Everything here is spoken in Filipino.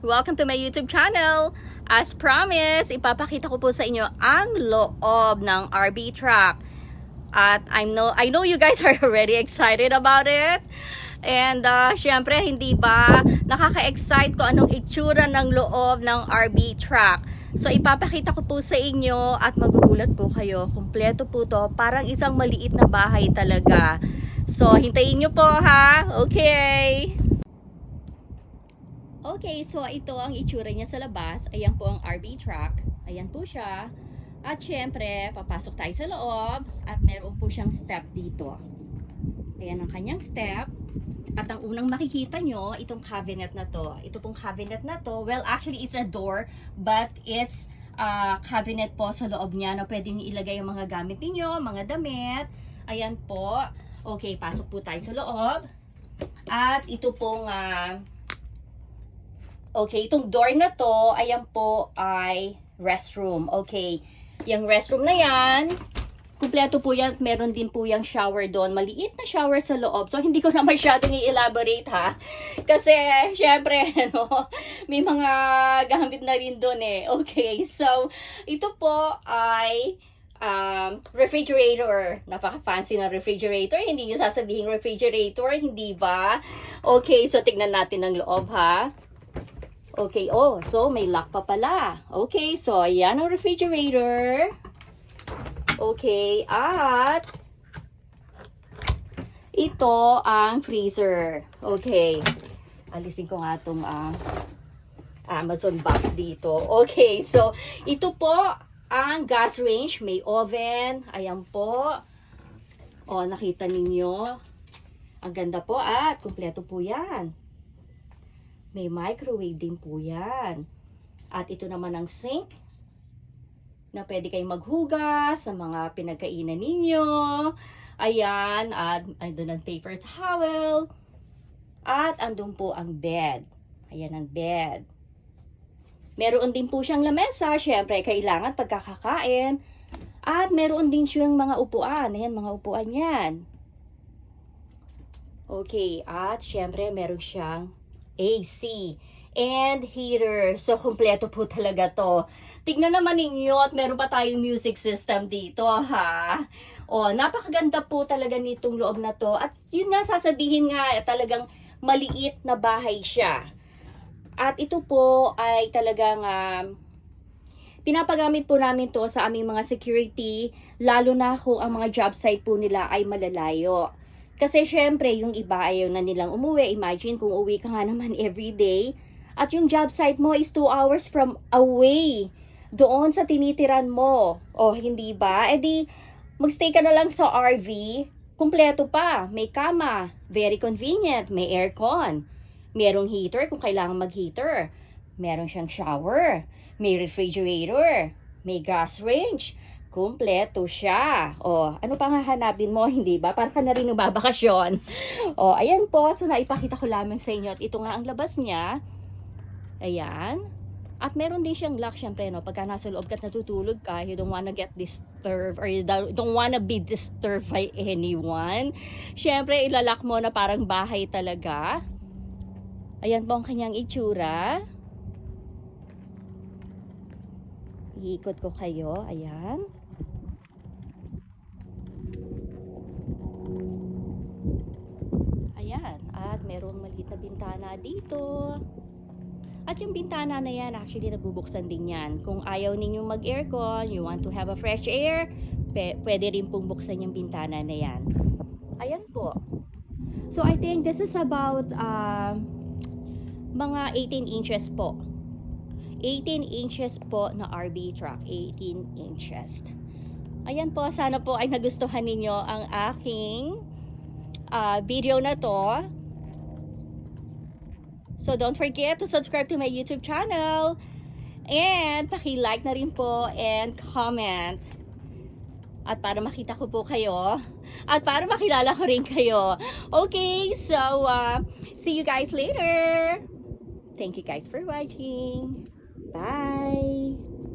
Welcome to my YouTube channel. As promised, ipapakita ko po sa inyo ang loob ng RB truck. At I know you guys are already excited about it. And syempre, hindi ba nakaka-excite ko anong itsura ng loob ng RB truck. So ipapakita ko po sa inyo at magugulat po kayo. Kumpleto po to, parang isang maliit na bahay talaga. So hintayin nyo po ha. Okay. Okay, so ito ang itsura niya sa labas. Ayan po ang RB truck. Ayan po siya. At syempre, papasok tayo sa loob. At meron po siyang step dito. Ayan ang kanyang step. At ang unang makikita nyo, itong cabinet na to. Ito pong cabinet na to, well, actually it's a door, but it's cabinet po sa loob niya na pwede nyo ilagay yung mga gamit niyo, mga damit. Ayan po. Okay, pasok po tayo sa loob. At ito pong okay, itong door na to, ayan po ay restroom. Okay, yung restroom na yan, kumpleto po yan. Meron din po yung shower doon. Maliit na shower sa loob. So, hindi ko na masyadong i-elaborate ha. Kasi, syempre, no, may mga gamit na rin doon eh. Okay, so, ito po ay refrigerator. Napaka-fancy ng refrigerator. Hindi nyo sasabihin refrigerator, hindi ba? Okay, so, tignan natin ang loob ha. Okay, oh, so may lock pa pala. Okay, so ayan ang refrigerator. Okay, at ito ang freezer. Okay, alisin ko nga itong Amazon box dito. Okay, so ito po ang gas range. May oven. Ayan po. Oh, nakita ninyo. Ang ganda po at kumpleto po yan. May microwave din po yan. At ito naman ang sink na pwede kayong maghugas sa mga pinagkainan ninyo. Ayan. At andun ang paper towel. At andun po ang bed. Ayan ang bed. Meron din po siyang lamesa. Siyempre, kailangan pagkakakain. At meron din siyang mga upuan. Ayan, mga upuan yan. Okay. At siyempre, meron siyang AC and heater. So, kumpleto po talaga to. Tignan naman ninyo at meron pa tayong music system dito, ha? O, napakaganda po talaga nitong loob na to. At yun nga, sasabihin nga, talagang maliit na bahay siya. At ito po ay talagang pinapagamit po namin to sa aming mga security, lalo na kung ang mga job site po nila ay malalayo. Kasi syempre, yung iba ayaw na nilang umuwi. Imagine kung uwi ka nga naman everyday. At yung job site mo is 2 hours from away. Doon sa tinitiran mo. O, hindi ba? E di, magstay ka na lang sa RV. Kumpleto pa. May kama. Very convenient. May aircon. Merong heater kung kailangan mag-heater. Meron siyang shower. May refrigerator. May gas range. Kumpleto siya. O, ano pang hahanapin mo, hindi ba? Para ka na rin nagbabakasyon. O, ayan po. So, naipakita ko lamang sa inyo. At ito nga ang labas niya. Ayan. At meron din siyang lock, syempre, no? Pagka nasa loob ka at natutulog ka, you don't wanna get disturbed or you don't wanna be disturbed by anyone. Syempre, ilalak mo na parang bahay talaga. Ayan po ang kanyang itsura. Iikot ko kayo. Ayan. Ayan. At merong maliit na bintana dito. At yung bintana na yan, actually nabubuksan din yan. Kung ayaw ninyong mag-aircon, you want to have a fresh air, pwede rin pong buksan yung bintana na yan. Ayan po. So, I think this is about mga 18 inches po. 18 inches po na RB truck. 18 inches. Ayan po, sana po ay nagustuhan ninyo ang aking video na to. So don't forget to subscribe to my YouTube channel. And paki-like na rin po and comment. At para makita ko po kayo. At para makilala ko rin kayo. Okay, so see you guys later. Thank you guys for watching. Bye!